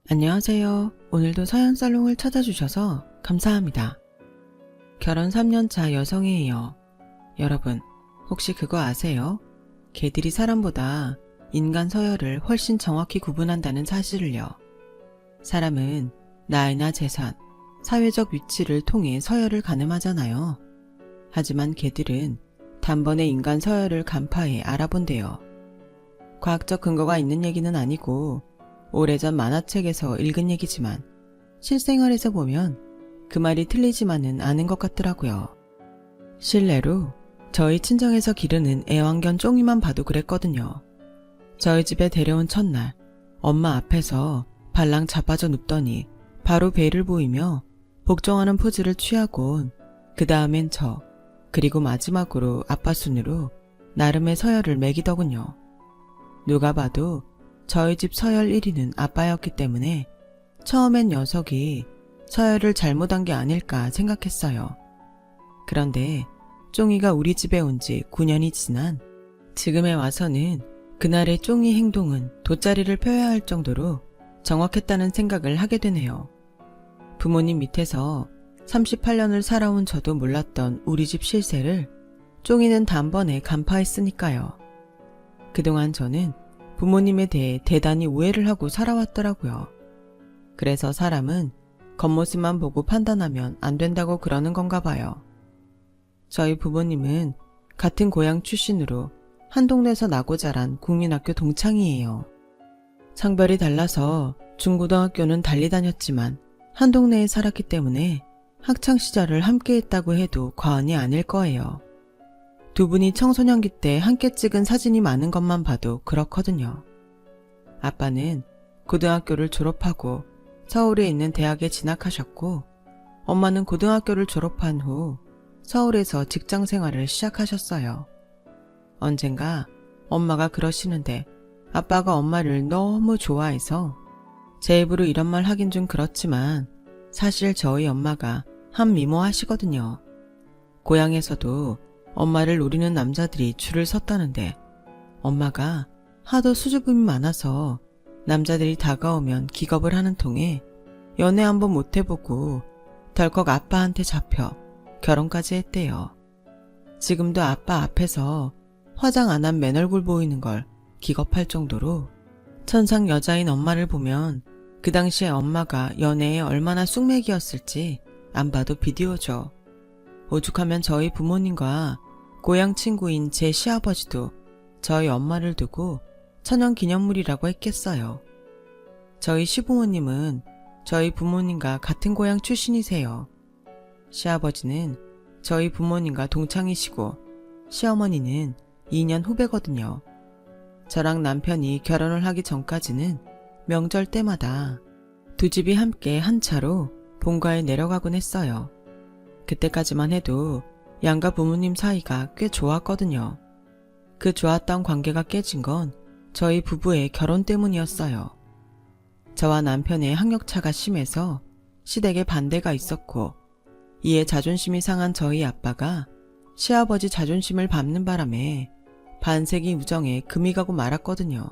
안녕하세요. 오늘도 서연살롱을 찾아주셔서 감사합니다. 결혼 3년차 여성이에요. 여러분, 혹시 그거 아세요? 개들이 사람보다 인간 서열을 훨씬 정확히 구분한다는 사실을요. 사람은 나이나 재산, 사회적 위치를 통해 서열을 가늠하잖아요. 하지만 개들은 단번에 인간 서열을 간파해 알아본대요. 과학적 근거가 있는 얘기는 아니고 오래전 만화책에서 읽은 얘기지만 실생활에서 보면 그 말이 틀리지만은 않은 것 같더라고요. 실례로 저희 친정에서 기르는 애완견 쫑이만 봐도 그랬거든요. 저희 집에 데려온 첫날 엄마 앞에서 발랑 자빠져 눕더니 바로 배를 보이며 복종하는 포즈를 취하곤 그 다음엔 저, 그리고 마지막으로 아빠 순으로 나름의 서열을 매기더군요. 누가 봐도 저희 집 서열 1위는 아빠였기 때문에 처음엔 녀석이 서열을 잘못한 게 아닐까 생각했어요. 그런데 쫑이가 우리 집에 온 지 9년이 지난 지금에 와서는 그날의 쫑이 행동은 돗자리를 펴야 할 정도로 정확했다는 생각을 하게 되네요. 부모님 밑에서 38년을 살아온 저도 몰랐던 우리 집 실세를 쫑이는 단번에 간파했으니까요. 그동안 저는 부모님에 대해 대단히 오해를 하고 살아왔더라고요. 그래서 사람은 겉모습만 보고 판단하면 안 된다고 그러는 건가 봐요. 저희 부모님은 같은 고향 출신으로 한 동네에서 나고 자란 국민학교 동창이에요. 성별이 달라서 중고등학교는 달리 다녔지만 한 동네에 살았기 때문에 학창시절을 함께 했다고 해도 과언이 아닐 거예요. 두 분이 청소년기 때 함께 찍은 사진이 많은 것만 봐도 그렇거든요. 아빠는 고등학교를 졸업하고 서울에 있는 대학에 진학하셨고 엄마는 고등학교를 졸업한 후 서울에서 직장 생활을 시작하셨어요. 언젠가 엄마가 그러시는데 아빠가 엄마를 너무 좋아해서 제 입으로 이런 말 하긴 좀 그렇지만 사실 저희 엄마가 한 미모 하시거든요. 고향에서도 엄마를 노리는 남자들이 줄을 섰다는데 엄마가 하도 수줍음이 많아서 남자들이 다가오면 기겁을 하는 통에 연애 한번 못 해보고 덜컥 아빠한테 잡혀 결혼까지 했대요. 지금도 아빠 앞에서 화장 안 한 맨얼굴 보이는 걸 기겁할 정도로 천상 여자인 엄마를 보면 그 당시에 엄마가 연애에 얼마나 쑥맥이었을지 안 봐도 비디오죠. 오죽하면 저희 부모님과 고향 친구인 제 시아버지도 저희 엄마를 두고 천연기념물이라고 했겠어요. 저희 시부모님은 저희 부모님과 같은 고향 출신이세요. 시아버지는 저희 부모님과 동창이시고 시어머니는 2년 후배거든요. 저랑 남편이 결혼을 하기 전까지는 명절 때마다 두 집이 함께 한 차로 본가에 내려가곤 했어요. 그때까지만 해도 양가 부모님 사이가 꽤 좋았거든요. 그 좋았던 관계가 깨진 건 저희 부부의 결혼 때문이었어요. 저와 남편의 학력차가 심해서 시댁에 반대가 있었고 이에 자존심이 상한 저희 아빠가 시아버지 자존심을 밟는 바람에 반세기 우정에 금이 가고 말았거든요.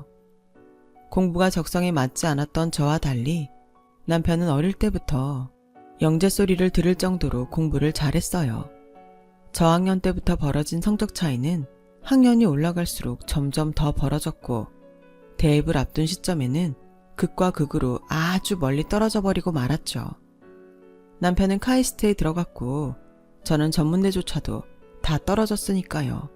공부가 적성에 맞지 않았던 저와 달리 남편은 어릴 때부터 영재 소리를 들을 정도로 공부를 잘했어요. 저학년 때부터 벌어진 성적 차이는 학년이 올라갈수록 점점 더 벌어졌고 대입을 앞둔 시점에는 극과 극으로 아주 멀리 떨어져 버리고 말았죠. 남편은 카이스트에 들어갔고 저는 전문대조차도 다 떨어졌으니까요.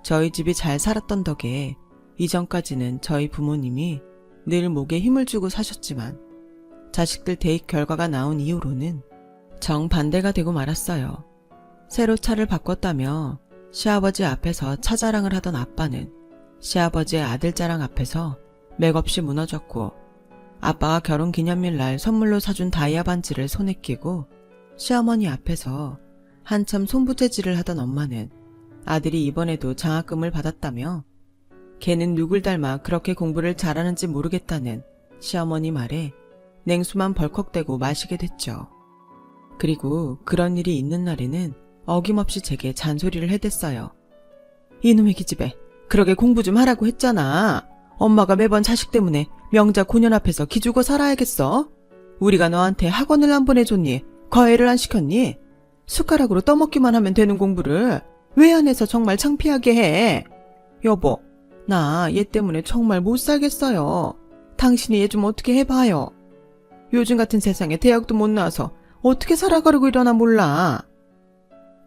저희 집이 잘 살았던 덕에 이전까지는 저희 부모님이 늘 목에 힘을 주고 사셨지만 자식들 대입 결과가 나온 이후로는 정반대가 되고 말았어요. 새로 차를 바꿨다며 시아버지 앞에서 차 자랑을 하던 아빠는 시아버지의 아들 자랑 앞에서 맥없이 무너졌고 아빠가 결혼기념일 날 선물로 사준 다이아 반지를 손에 끼고 시어머니 앞에서 한참 손부채질을 하던 엄마는 아들이 이번에도 장학금을 받았다며 걔는 누굴 닮아 그렇게 공부를 잘하는지 모르겠다는 시어머니 말에 냉수만 벌컥대고 마시게 됐죠. 그리고 그런 일이 있는 날에는 어김없이 제게 잔소리를 해댔어요. 이놈의 기집애, 그러게 공부 좀 하라고 했잖아. 엄마가 매번 자식 때문에 명자 고년 앞에서 기죽어 살아야겠어? 우리가 너한테 학원을 안 보내줬니? 과외를 안 시켰니? 숟가락으로 떠먹기만 하면 되는 공부를 왜 안 해서 정말 창피하게 해? 여보, 나 얘 때문에 정말 못 살겠어요. 당신이 얘 좀 어떻게 해봐요. 요즘 같은 세상에 대학도 못 나와서 어떻게 살아가려고 이러나 몰라.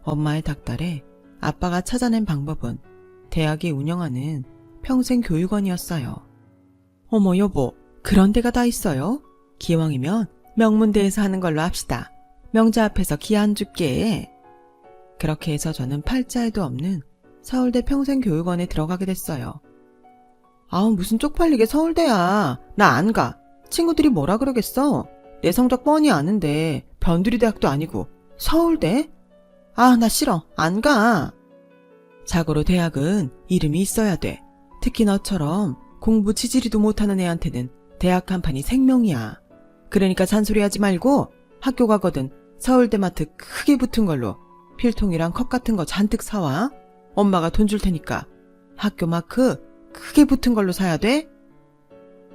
엄마의 닥달에 아빠가 찾아낸 방법은 대학이 운영하는 평생교육원이었어요. 어머 여보, 그런 데가 다 있어요? 기왕이면 명문대에서 하는 걸로 합시다. 명자 앞에서 기 안 죽게. 그렇게 해서 저는 팔자에도 없는 서울대 평생교육원에 들어가게 됐어요. 아우 무슨 쪽팔리게 서울대야. 나 안 가. 친구들이 뭐라 그러겠어. 내 성적 뻔히 아는데 변두리 대학도 아니고 서울대? 아 나 싫어. 안 가. 자고로 대학은 이름이 있어야 돼. 특히 너처럼 공부 지지리도 못하는 애한테는 대학 간판이 생명이야. 그러니까 잔소리하지 말고 학교 가거든 서울대 마트 크게 붙은 걸로 필통이랑 컵 같은 거 잔뜩 사와. 엄마가 돈 줄 테니까 학교 마크 크게 붙은 걸로 사야 돼?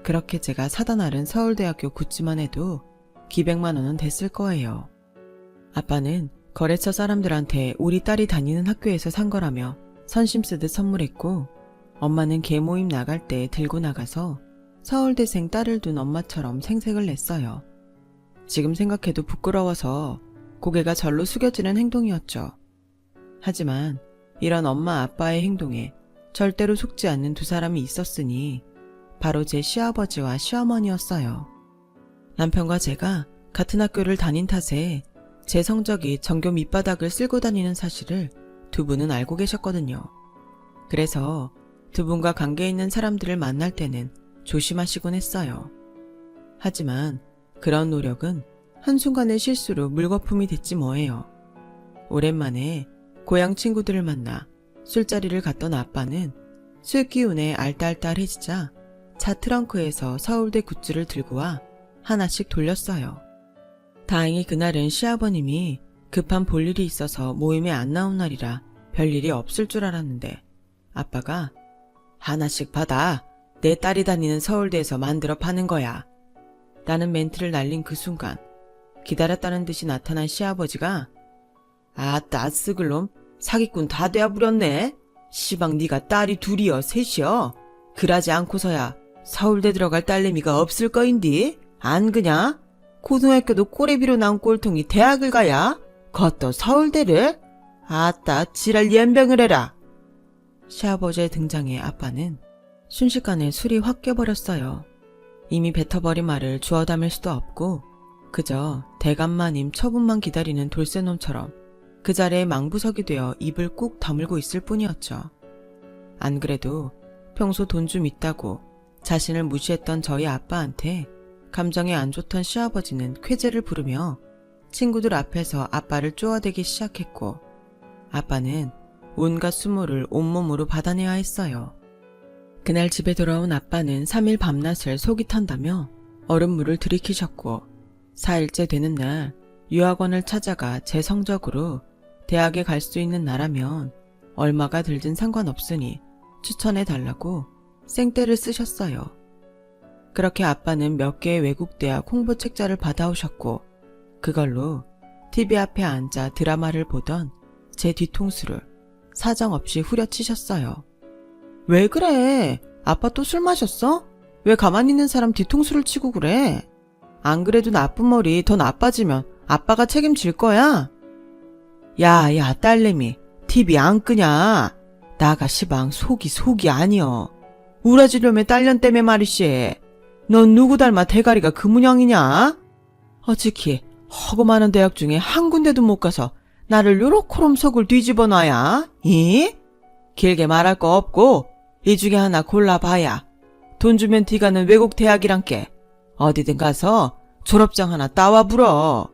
그렇게 제가 사다 나른 서울대학교 굿즈만 해도 기백만 원은 됐을 거예요. 아빠는 거래처 사람들한테 우리 딸이 다니는 학교에서 산 거라며 선심 쓰듯 선물했고, 엄마는 개모임 나갈 때 들고 나가서 서울대생 딸을 둔 엄마처럼 생색을 냈어요. 지금 생각해도 부끄러워서 고개가 절로 숙여지는 행동이었죠. 하지만 이런 엄마 아빠의 행동에 절대로 속지 않는 두 사람이 있었으니 바로 제 시아버지와 시어머니였어요. 남편과 제가 같은 학교를 다닌 탓에 제 성적이 전교 밑바닥을 쓸고 다니는 사실을 두 분은 알고 계셨거든요. 그래서 두 분과 관계 있는 사람들을 만날 때는 조심하시곤 했어요. 하지만 그런 노력은 한순간의 실수로 물거품이 됐지 뭐예요. 오랜만에 고향 친구들을 만나 술자리를 갔던 아빠는 술 기운에 알딸딸해지자 차 트렁크에서 서울대 굿즈를 들고 와 하나씩 돌렸어요. 다행히 그날은 시아버님이 급한 볼일이 있어서 모임에 안 나온 날이라 별일이 없을 줄 알았는데 아빠가 하나씩 받아. 내 딸이 다니는 서울대에서 만들어 파는 거야. 라는 멘트를 날린 그 순간 기다렸다는 듯이 나타난 시아버지가 아따 쓰글놈 사기꾼 다 되어부렸네. 시방 네가 딸이 둘이여 셋이여. 그러지 않고서야 서울대 들어갈 딸내미가 없을 거인디. 안 그냐? 고등학교도 꼬레비로 나온 꼴통이 대학을 가야 겉도 서울대를? 아따 지랄 연병을 해라. 시아버지의 등장에 아빠는 순식간에 술이 확 깨버렸어요. 이미 뱉어버린 말을 주워 담을 수도 없고 그저 대감마님 처분만 기다리는 돌쇠놈처럼 그 자리에 망부석이 되어 입을 꾹 다물고 있을 뿐이었죠. 안 그래도 평소 돈 좀 있다고 자신을 무시했던 저희 아빠한테 감정이 안 좋던 시아버지는 쾌재를 부르며 친구들 앞에서 아빠를 쪼아대기 시작했고 아빠는 온갖 수모를 온몸으로 받아내야 했어요. 그날 집에 돌아온 아빠는 3일 밤낮을 속이 탄다며 얼음물을 들이키셨고 4일째 되는 날 유학원을 찾아가 제 성적으로 대학에 갈 수 있는 나라면 얼마가 들든 상관없으니 추천해달라고 생떼를 쓰셨어요. 그렇게 아빠는 몇 개의 외국 대학 홍보 책자를 받아오셨고 그걸로 TV 앞에 앉아 드라마를 보던 제 뒤통수를 사정없이 후려치셨어요. 왜 그래? 아빠 또 술 마셨어? 왜 가만히 있는 사람 뒤통수를 치고 그래? 안 그래도 나쁜 머리 더 나빠지면 아빠가 책임질 거야? 야 딸내미 TV 안 끄냐? 나가 시방 속이 아니여. 우라지려면 딸년 때문에 말이씨. 넌 누구 닮아 대가리가 그 문양이냐? 어찌키 허구많은 대학 중에 한 군데도 못 가서 나를 요렇게럼 속을 뒤집어 놔야? 이? 길게 말할 거 없고 이 중에 하나 골라봐야. 돈 주면 뒤가는 외국 대학이란께 어디든 가서 졸업장 하나 따와 불어.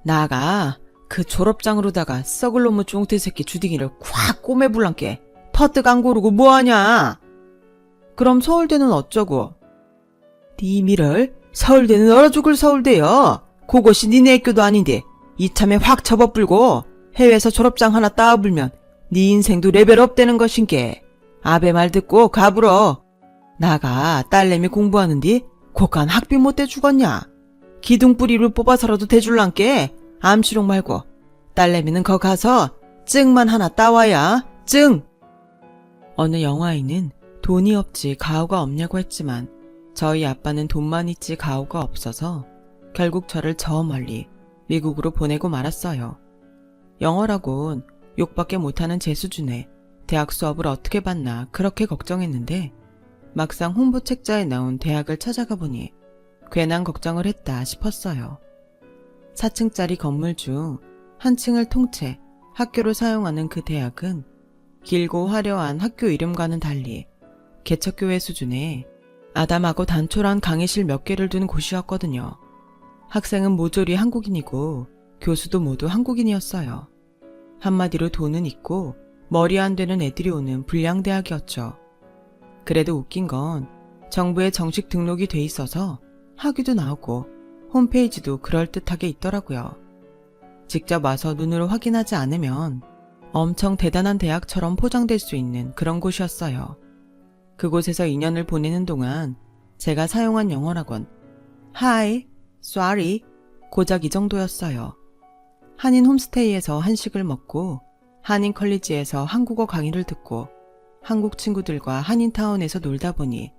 나가 그 졸업장으로다가 썩을 놈의 종태 새끼 주둥이를 콱 꼬매불란께 퍼뜩 안 고르고 뭐하냐? 그럼 서울대는 어쩌고? 네 미를 서울대는 얼어 죽을 서울대여. 그것이 니네 학교도 아닌데 이참에 확 접어불고 해외에서 졸업장 하나 따와불면 네 인생도 레벨업 되는 것인게. 아베 말 듣고 가불어. 나가 딸내미 공부하는디 고간 학비 못 대 죽었냐? 기둥뿌리를 뽑아서라도 대줄란께. 암치롱 말고 딸내미는 거 가서 증만 하나 따와야. 증! 어느 영화인은 돈이 없지 가오가 없냐고 했지만 저희 아빠는 돈만 있지 가오가 없어서 결국 저를 저 멀리 미국으로 보내고 말았어요. 영어라곤 욕밖에 못하는 제 수준에 대학 수업을 어떻게 받나 그렇게 걱정했는데 막상 홍보 책자에 나온 대학을 찾아가 보니 괜한 걱정을 했다 싶었어요. 4층짜리 건물 중 한 층을 통째 학교로 사용하는 그 대학은 길고 화려한 학교 이름과는 달리 개척교회 수준의 아담하고 단촐한 강의실 몇 개를 둔 곳이었거든요. 학생은 모조리 한국인이고 교수도 모두 한국인이었어요. 한마디로 돈은 있고 머리 안 되는 애들이 오는 불량대학이었죠. 그래도 웃긴 건 정부에 정식 등록이 돼 있어서 학위도 나오고 홈페이지도 그럴듯하게 있더라고요. 직접 와서 눈으로 확인하지 않으면 엄청 대단한 대학처럼 포장될 수 있는 그런 곳이었어요. 그곳에서 2년을 보내는 동안 제가 사용한 영어라곤 Hi, sorry, 고작 이 정도였어요. 한인 홈스테이에서 한식을 먹고 한인 컬리지에서 한국어 강의를 듣고 한국 친구들과 한인타운에서 놀다 보니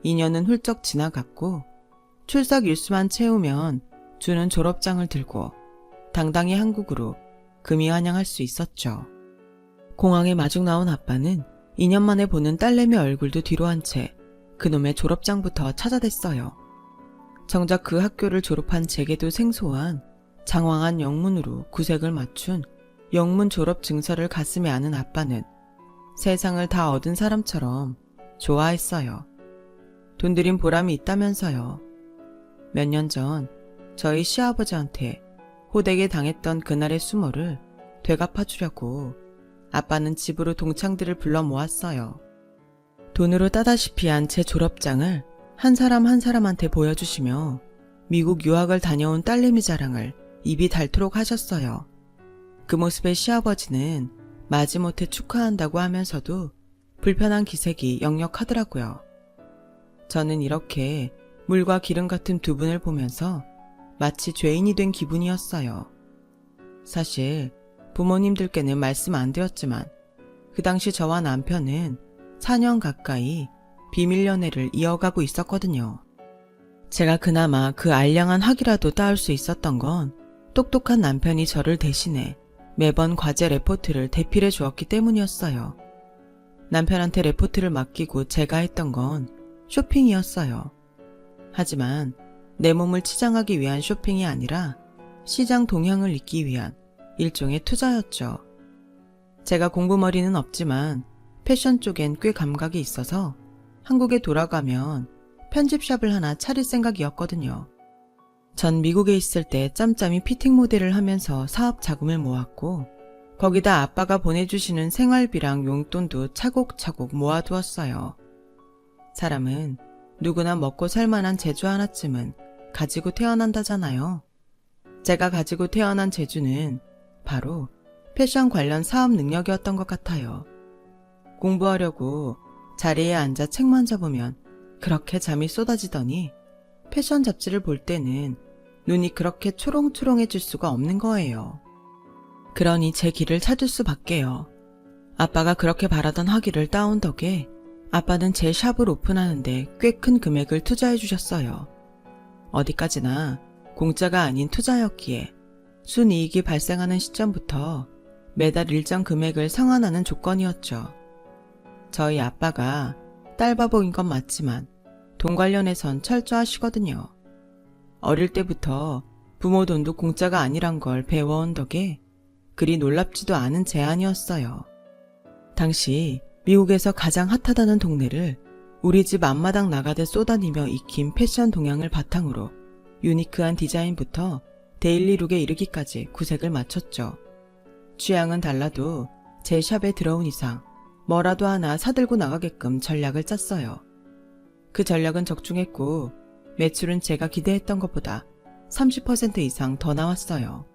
2년은 훌쩍 지나갔고 출석 일수만 채우면 주는 졸업장을 들고 당당히 한국으로 금이 환영할 수 있었죠. 공항에 마중 나온 아빠는 2년 만에 보는 딸내미 얼굴도 뒤로 한 채 그놈의 졸업장부터 찾아댔어요. 정작 그 학교를 졸업한 제게도 생소한 장황한 영문으로 구색을 맞춘 영문 졸업 증서를 가슴에 안은 아빠는 세상을 다 얻은 사람처럼 좋아했어요. 돈 들인 보람이 있다면서요. 몇 년 전 저희 시아버지한테 호되게 당했던 그날의 수모를 되갚아주려고 아빠는 집으로 동창들을 불러 모았어요. 돈으로 따다시피 한 제 졸업장을 한 사람 한 사람한테 보여주시며 미국 유학을 다녀온 딸내미 자랑을 입이 닳도록 하셨어요. 그 모습에 시아버지는 마지못해 축하한다고 하면서도 불편한 기색이 역력하더라고요. 저는 이렇게 물과 기름 같은 두 분을 보면서 마치 죄인이 된 기분이었어요. 사실 부모님들께는 말씀 안 드렸지만 그 당시 저와 남편은 4년 가까이 비밀 연애를 이어가고 있었거든요. 제가 그나마 그 알량한 학이라도 따올 수 있었던 건 똑똑한 남편이 저를 대신해 매번 과제 레포트를 대필해 주었기 때문이었어요. 남편한테 레포트를 맡기고 제가 했던 건 쇼핑이었어요. 하지만 내 몸을 치장하기 위한 쇼핑이 아니라 시장 동향을 잇기 위한 일종의 투자였죠. 제가 공부머리는 없지만 패션 쪽엔 꽤 감각이 있어서 한국에 돌아가면 편집샵을 하나 차릴 생각이었거든요. 전 미국에 있을 때 짬짬이 피팅 모델을 하면서 사업 자금을 모았고 거기다 아빠가 보내주시는 생활비랑 용돈도 차곡차곡 모아두었어요. 사람은 누구나 먹고 살만한 재주 하나쯤은 가지고 태어난다잖아요. 제가 가지고 태어난 재주는 바로 패션 관련 사업 능력이었던 것 같아요. 공부하려고 자리에 앉아 책만 접으면 그렇게 잠이 쏟아지더니 패션 잡지를 볼 때는 눈이 그렇게 초롱초롱해질 수가 없는 거예요. 그러니 제 길을 찾을 수밖에요. 아빠가 그렇게 바라던 학위를 따온 덕에 아빠는 제 샵을 오픈하는데 꽤 큰 금액을 투자해 주셨어요. 어디까지나 공짜가 아닌 투자였기에 순이익이 발생하는 시점부터 매달 일정 금액을 상환하는 조건이었죠. 저희 아빠가 딸바보인 건 맞지만 돈 관련해선 철저하시거든요. 어릴 때부터 부모 돈도 공짜가 아니란 걸 배워온 덕에 그리 놀랍지도 않은 제안이었어요. 당시 미국에서 가장 핫하다는 동네를 우리 집 앞마당 나가듯 쏟아내며 익힌 패션 동향을 바탕으로 유니크한 디자인부터 데일리룩에 이르기까지 구색을 맞췄죠. 취향은 달라도 제 샵에 들어온 이상 뭐라도 하나 사들고 나가게끔 전략을 짰어요. 그 전략은 적중했고 매출은 제가 기대했던 것보다 30% 이상 더 나왔어요.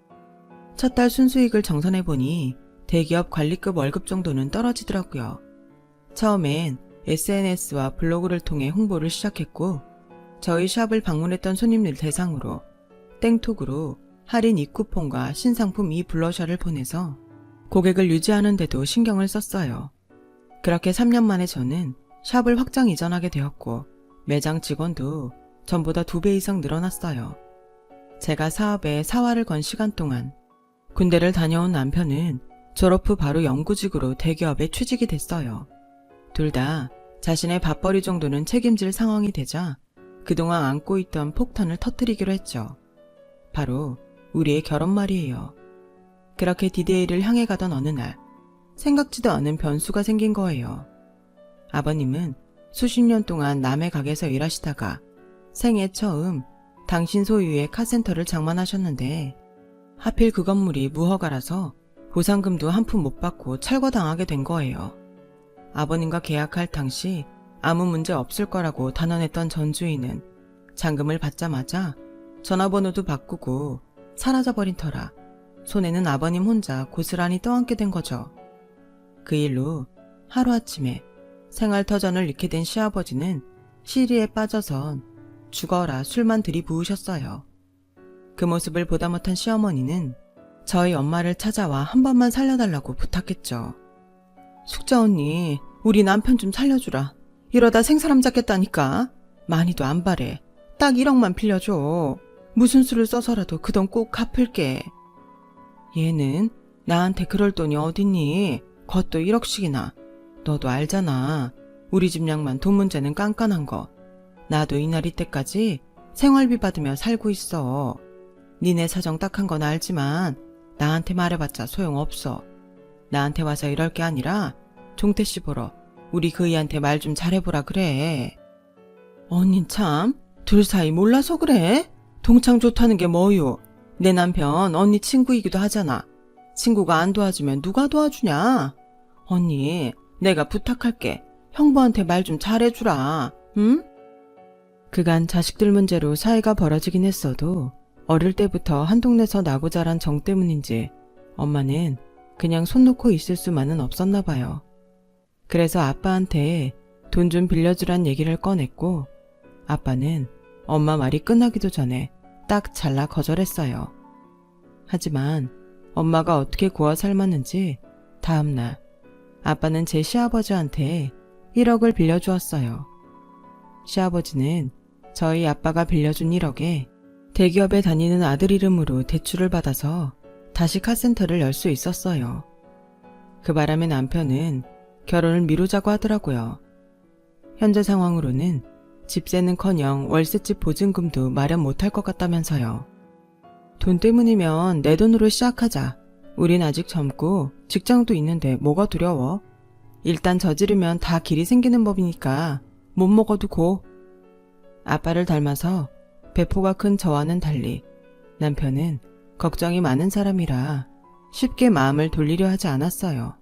첫 달 순수익을 정산해보니 대기업 관리급 월급 정도는 떨어지더라고요. 처음엔 SNS와 블로그를 통해 홍보를 시작했고 저희 샵을 방문했던 손님들 대상으로 땡톡으로 할인 입쿠폰과 신상품 블러셔를 보내서 고객을 유지하는데도 신경을 썼어요. 그렇게 3년 만에 저는 샵을 확장 이전하게 되었고 매장 직원도 전보다 2배 이상 늘어났어요. 제가 사업에 사활을 건 시간 동안 군대를 다녀온 남편은 졸업 후 바로 영구직으로 대기업에 취직이 됐어요. 둘 다 자신의 밥벌이 정도는 책임질 상황이 되자 그동안 안고 있던 폭탄을 터뜨리기로 했죠. 바로 우리의 결혼 말이에요. 그렇게 디데이를 향해 가던 어느 날 생각지도 않은 변수가 생긴 거예요. 아버님은 수십 년 동안 남의 가게에서 일하시다가 생애 처음 당신 소유의 카센터를 장만하셨는데 하필 그 건물이 무허가라서 보상금도 한 푼 못 받고 철거당하게 된 거예요. 아버님과 계약할 당시 아무 문제 없을 거라고 단언했던 전 주인은 잔금을 받자마자 전화번호도 바꾸고 사라져버린 터라 손에는 아버님 혼자 고스란히 떠안게 된 거죠. 그 일로 하루아침에 생활터전을 잃게 된 시아버지는 시리에 빠져선 죽어라 술만 들이부으셨어요. 그 모습을 보다 못한 시어머니는 저희 엄마를 찾아와 한 번만 살려달라고 부탁했죠. 숙자 언니, 우리 남편 좀 살려주라. 이러다 생사람 잡겠다니까. 많이도 안 바래. 딱 1억만 빌려줘. 무슨 수를 써서라도 그 돈 꼭 갚을게. 얘는 나한테 그럴 돈이 어딨니? 그것도 1억씩이나. 너도 알잖아. 우리 집 양만 돈 문제는 깐깐한 거. 나도 이날 이때까지 생활비 받으며 살고 있어. 니네 사정 딱한 건 알지만 나한테 말해봤자 소용없어. 나한테 와서 이럴 게 아니라 종태씨 보러 우리 그이한테 말 좀 잘해보라 그래. 언닌 참 둘 사이 몰라서 그래? 동창 좋다는 게 뭐요? 내 남편 언니 친구이기도 하잖아. 친구가 안 도와주면 누가 도와주냐? 언니 내가 부탁할게. 형부한테 말 좀 잘해주라. 응? 그간 자식들 문제로 사이가 벌어지긴 했어도 어릴 때부터 한 동네에서 나고 자란 정 때문인지 엄마는 그냥 손 놓고 있을 수만은 없었나 봐요. 그래서 아빠한테 돈 좀 빌려주란 얘기를 꺼냈고 아빠는 엄마 말이 끝나기도 전에 딱 잘라 거절했어요. 하지만 엄마가 어떻게 구워 삶았는지 다음날 아빠는 제 시아버지한테 1억을 빌려주었어요. 시아버지는 저희 아빠가 빌려준 1억에 대기업에 다니는 아들 이름으로 대출을 받아서 다시 카센터를 열 수 있었어요. 그 바람에 남편은 결혼을 미루자고 하더라고요. 현재 상황으로는 집세는커녕 월세집 보증금도 마련 못할 것 같다면서요. 돈 때문이면 내 돈으로 시작하자. 우린 아직 젊고 직장도 있는데 뭐가 두려워. 일단 저지르면 다 길이 생기는 법이니까 못 먹어도 고. 아빠를 닮아서 배포가 큰 저와는 달리 남편은 걱정이 많은 사람이라 쉽게 마음을 돌리려 하지 않았어요.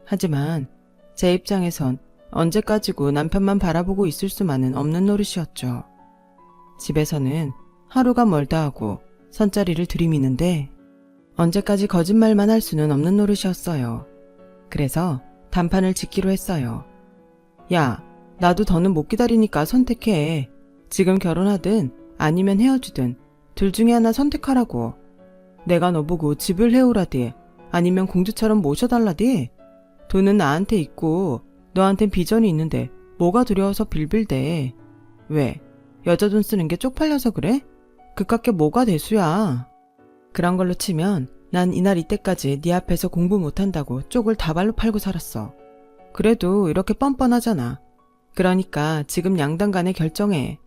하지만 제 입장에선 언제까지고 남편만 바라보고 있을 수만은 없는 노릇이었죠. 집에서는 하루가 멀다 하고 선자리를 들이미는데 언제까지 거짓말만 할 수는 없는 노릇이었어요. 그래서 단판을 짓기로 했어요. 야, 나도 더는 못 기다리니까 선택해. 지금 결혼하든 아니면 헤어지든 둘 중에 하나 선택하라고. 내가 너보고 집을 해오라디 아니면 공주처럼 모셔달라디. 돈은 나한테 있고 너한텐 비전이 있는데 뭐가 두려워서 빌빌대. 왜? 여자 돈 쓰는 게 쪽팔려서 그래? 그깟 게 뭐가 대수야. 그런 걸로 치면 난 이날 이때까지 네 앞에서 공부 못한다고 쪽을 다발로 팔고 살았어. 그래도 이렇게 뻔뻔하잖아. 그러니까 지금 양당 간에 결정해.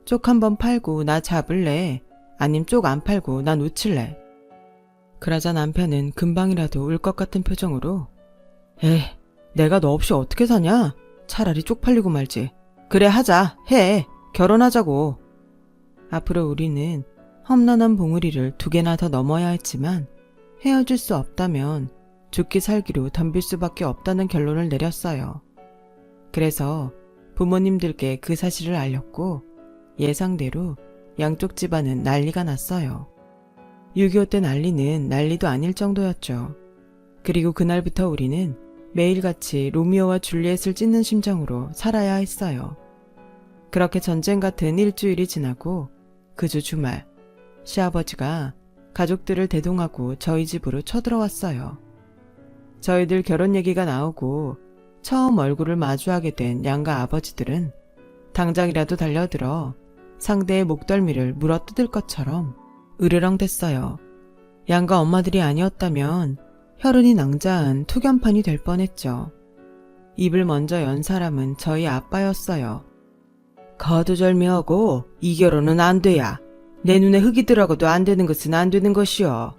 쪽 한번 팔고 나 잡을래? 아님 쪽 안 팔고 나 놓칠래? 그러자 남편은 금방이라도 울 것 같은 표정으로 에이, 내가 너 없이 어떻게 사냐? 차라리 쪽팔리고 말지. 그래 하자. 해. 결혼하자고. 앞으로 우리는 험난한 봉우리를 2개나 더 넘어야 했지만 헤어질 수 없다면 죽기 살기로 덤빌 수밖에 없다는 결론을 내렸어요. 그래서 부모님들께 그 사실을 알렸고 예상대로 양쪽 집안은 난리가 났어요. 6.25 때 난리는 난리도 아닐 정도였죠. 그리고 그날부터 우리는 매일같이 로미오와 줄리엣을 찢는 심정으로 살아야 했어요. 그렇게 전쟁 같은 일주일이 지나고 그 주 주말, 시아버지가 가족들을 대동하고 저희 집으로 쳐들어왔어요. 저희들 결혼 얘기가 나오고 처음 얼굴을 마주하게 된 양가 아버지들은 당장이라도 달려들어 상대의 목덜미를 물어뜯을 것처럼 으르렁댔어요. 양가 엄마들이 아니었다면 혈흔이 낭자한 투견판이 될 뻔했죠. 입을 먼저 연 사람은 저희 아빠였어요. 거두절미하고 이 결혼은 안 돼야. 내 눈에 흙이 들어가도 안 되는 것은 안 되는 것이여.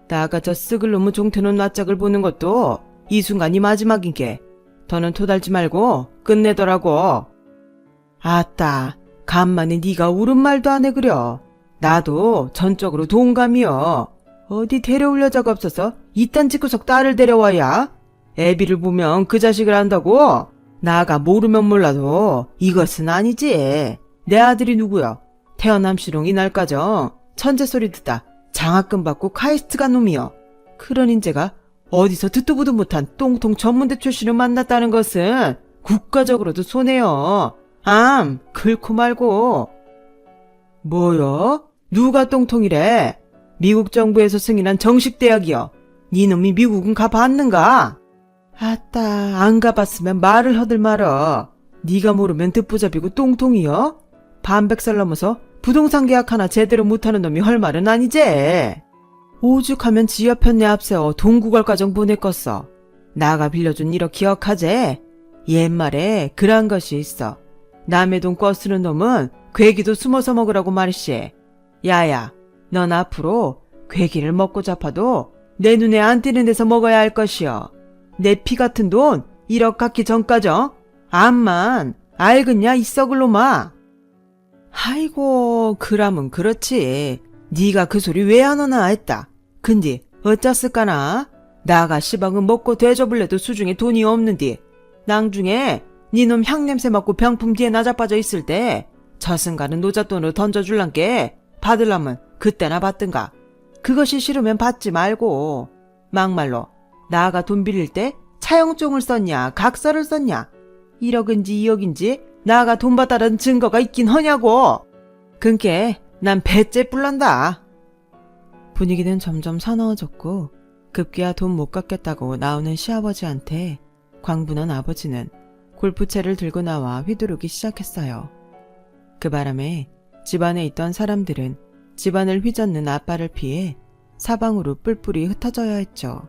나가 저 쓱을 놈의 종태놓은 낯짝을 보는 것도 이 순간이 마지막인게. 더는 토달지 말고 끝내더라고. 아따, 간만에 네가 옳은 말도 안 해 그려. 나도 전적으로 동감이여. 어디 데려올 여자가 없어서 이딴 집구석 딸을 데려와야? 애비를 보면 그 자식을 안다고? 나가 모르면 몰라도 이것은 아니지. 내 아들이 누구여? 태어남시롱 이날까정 천재 소리 듣다 장학금 받고 카이스트 간 놈이여. 그런 인재가 어디서 듣도 보도 못한 똥통 전문대 출신을 만났다는 것은 국가적으로도 손해여. 긁고 말고. 뭐여? 누가 똥통이래? 미국 정부에서 승인한 정식 대학이여. 니놈이 미국은 가봤는가? 아따, 안 가봤으면 말을 허들 말어. 네가 모르면 듣보잡이고 똥통이여? 반백살 넘어서 부동산 계약 하나 제대로 못하는 놈이 할 말은 아니지. 오죽하면 지 옆편 내 앞세워 동구걸과정 보냈겠어. 나가 빌려준 1억 기억하제? 옛말에 그런 것이 있어. 남의 돈 꿔쓰는 놈은 괴기도 숨어서 먹으라고 말이시. 야야, 넌 앞으로 괴기를 먹고 잡아도 내 눈에 안 띄는 데서 먹어야 할 것이여. 내 피 같은 돈 1억 갖기 전까정 암만 알겠냐 이 썩을 놈아. 아이고, 그라면 그렇지. 네가 그 소리 왜 안 하나 했다. 근데 어쩌을까나? 나가 시방은 먹고 대접을래도 수중에 돈이 없는디. 낭중에 니놈 향냄새 맡고 병품 뒤에 나자빠져 있을 때 저승가는 노잣돈으로 던져줄란께 받으려면 그때나 받든가. 그것이 싫으면 받지 말고. 막말로 나가 돈 빌릴 때 차용증을 썼냐 각서를 썼냐. 1억인지 2억인지 나가 돈 받다는 증거가 있긴 하냐고. 그니께 난 배째 뿔난다. 분위기는 점점 사나워졌고 급기야 돈 못 갚겠다고 나오는 시아버지한테 광분한 아버지는 골프채를 들고 나와 휘두르기 시작했어요. 그 바람에 집안에 있던 사람들은 집안을 휘젓는 아빠를 피해 사방으로 뿔뿔이 흩어져야 했죠.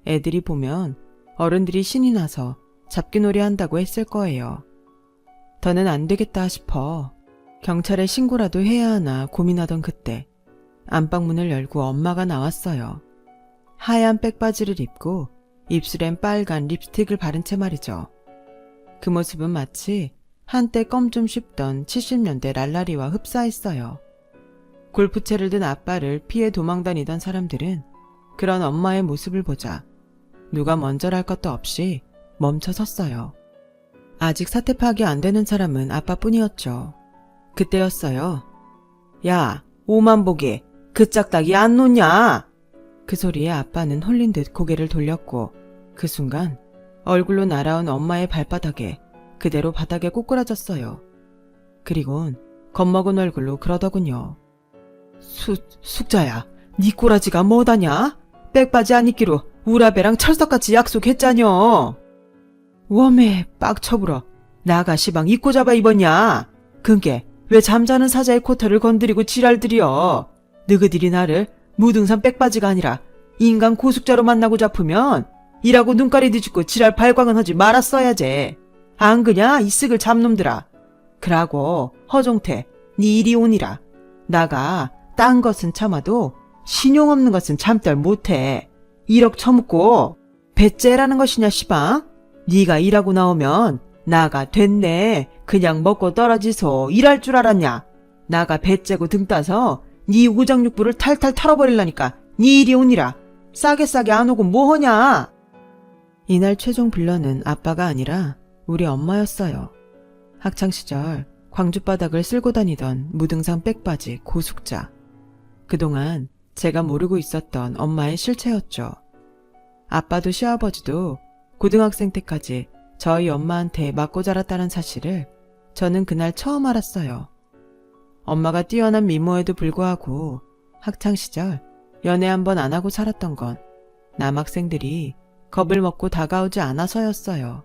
애들이 보면 어른들이 신이 나서 잡기놀이 한다고 했을 거예요. 더는 안 되겠다 싶어 경찰에 신고라도 해야 하나 고민하던 그때 안방문을 열고 엄마가 나왔어요. 하얀 백바지를 입고 입술엔 빨간 립스틱을 바른 채 말이죠. 그 모습은 마치 한때 껌 좀 씹던 70년대 랄라리와 흡사했어요. 골프채를 든 아빠를 피해 도망다니던 사람들은 그런 엄마의 모습을 보자 누가 먼저랄 것도 없이 멈춰 섰어요. 아직 사태 파악이 안 되는 사람은 아빠뿐이었죠. 그때였어요. 야, 오만보기, 그 짝딱이 안 놓냐? 그 소리에 아빠는 홀린 듯 고개를 돌렸고 그 순간 얼굴로 날아온 엄마의 발바닥에 그대로 바닥에 꼬꾸라졌어요. 그리곤 겁먹은 얼굴로 그러더군요. 숙자야, 니 꼬라지가 뭐다냐? 백바지 안 입기로 우라배랑 철석같이 약속했자녀. 웜에 빡쳐불어. 나가 시방 입고 잡아 입었냐? 그게 왜 잠자는 사자의 코털을 건드리고 지랄들이여. 너희들이 나를 무등산 백바지가 아니라 인간 고숙자로 만나고 잡으면 이라고 눈깔이 뒤집고 지랄 발광은 하지 말았어야지. 안 그냐 이 쓱을 잡놈들아. 그라고 허종태 니 이리 오니라. 나가 딴 것은 참아도 신용 없는 것은 참들 못해. 1억 처먹고 배째라는 것이냐 시방? 네가 일하고 나오면 나가 됐네 그냥 먹고 떨어지소 일할 줄 알았냐? 나가 배째고 등 따서 네 우정육부를 탈탈 털어버릴라니까 네 이리 오니라. 싸게 안 오고 뭐하냐? 이날 최종 빌런은 아빠가 아니라 우리 엄마였어요. 학창시절 광주바닥을 쓸고 다니던 무등산 백바지 고숙자. 그동안 제가 모르고 있었던 엄마의 실체였죠. 아빠도 시아버지도 고등학생 때까지 저희 엄마한테 맞고 자랐다는 사실을 저는 그날 처음 알았어요. 엄마가 뛰어난 미모에도 불구하고 학창시절 연애 한 번 안 하고 살았던 건 남학생들이 겁을 먹고 다가오지 않아서였어요.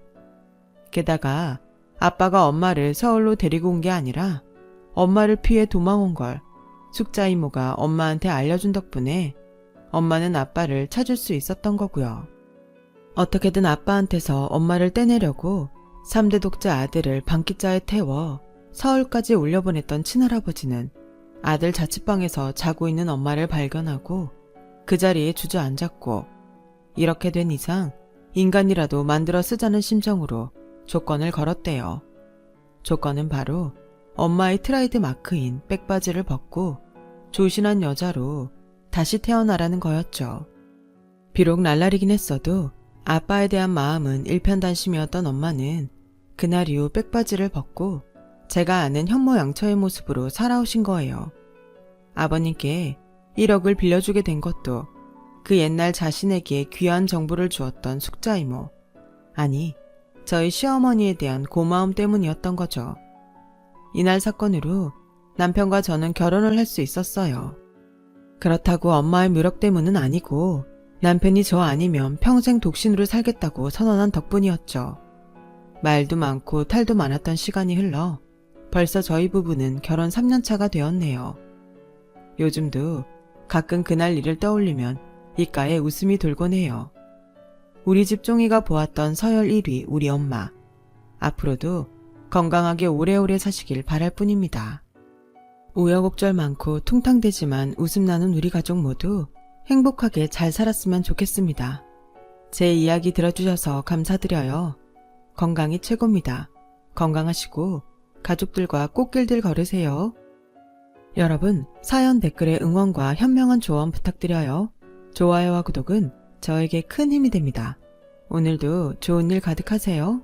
게다가 아빠가 엄마를 서울로 데리고 온 게 아니라 엄마를 피해 도망온 걸 숙자 이모가 엄마한테 알려준 덕분에 엄마는 아빠를 찾을 수 있었던 거고요. 어떻게든 아빠한테서 엄마를 떼내려고 3대 독자 아들을 방귀자에 태워 서울까지 올려보냈던 친할아버지는 아들 자취방에서 자고 있는 엄마를 발견하고 그 자리에 주저앉았고, 이렇게 된 이상 인간이라도 만들어 쓰자는 심정으로 조건을 걸었대요. 조건은 바로 엄마의 트라이드 마크인 백바지를 벗고 조신한 여자로 다시 태어나라는 거였죠. 비록 날라리긴 했어도 아빠에 대한 마음은 일편단심이었던 엄마는 그날 이후 백바지를 벗고 제가 아는 현모양처의 모습으로 살아오신 거예요. 아버님께 1억을 빌려주게 된 것도 그 옛날 자신에게 귀한 정보를 주었던 숙자 이모, 아니 저희 시어머니에 대한 고마움 때문이었던 거죠. 이날 사건으로 남편과 저는 결혼을 할 수 있었어요. 그렇다고 엄마의 무력 때문은 아니고 남편이 저 아니면 평생 독신으로 살겠다고 선언한 덕분이었죠. 말도 많고 탈도 많았던 시간이 흘러 벌써 저희 부부는 결혼 3년 차가 되었네요. 요즘도 가끔 그날 일을 떠올리면 입가에 웃음이 돌곤 해요. 우리 집 종이가 보았던 서열 1위 우리 엄마. 앞으로도 건강하게 오래오래 사시길 바랄 뿐입니다. 우여곡절 많고 퉁탕대지만 웃음나는 우리 가족 모두 행복하게 잘 살았으면 좋겠습니다. 제 이야기 들어주셔서 감사드려요. 건강이 최고입니다. 건강하시고 가족들과 꽃길들 걸으세요. 여러분, 사연 댓글에 응원과 현명한 조언 부탁드려요. 좋아요와 구독은 저에게 큰 힘이 됩니다. 오늘도 좋은 일 가득하세요.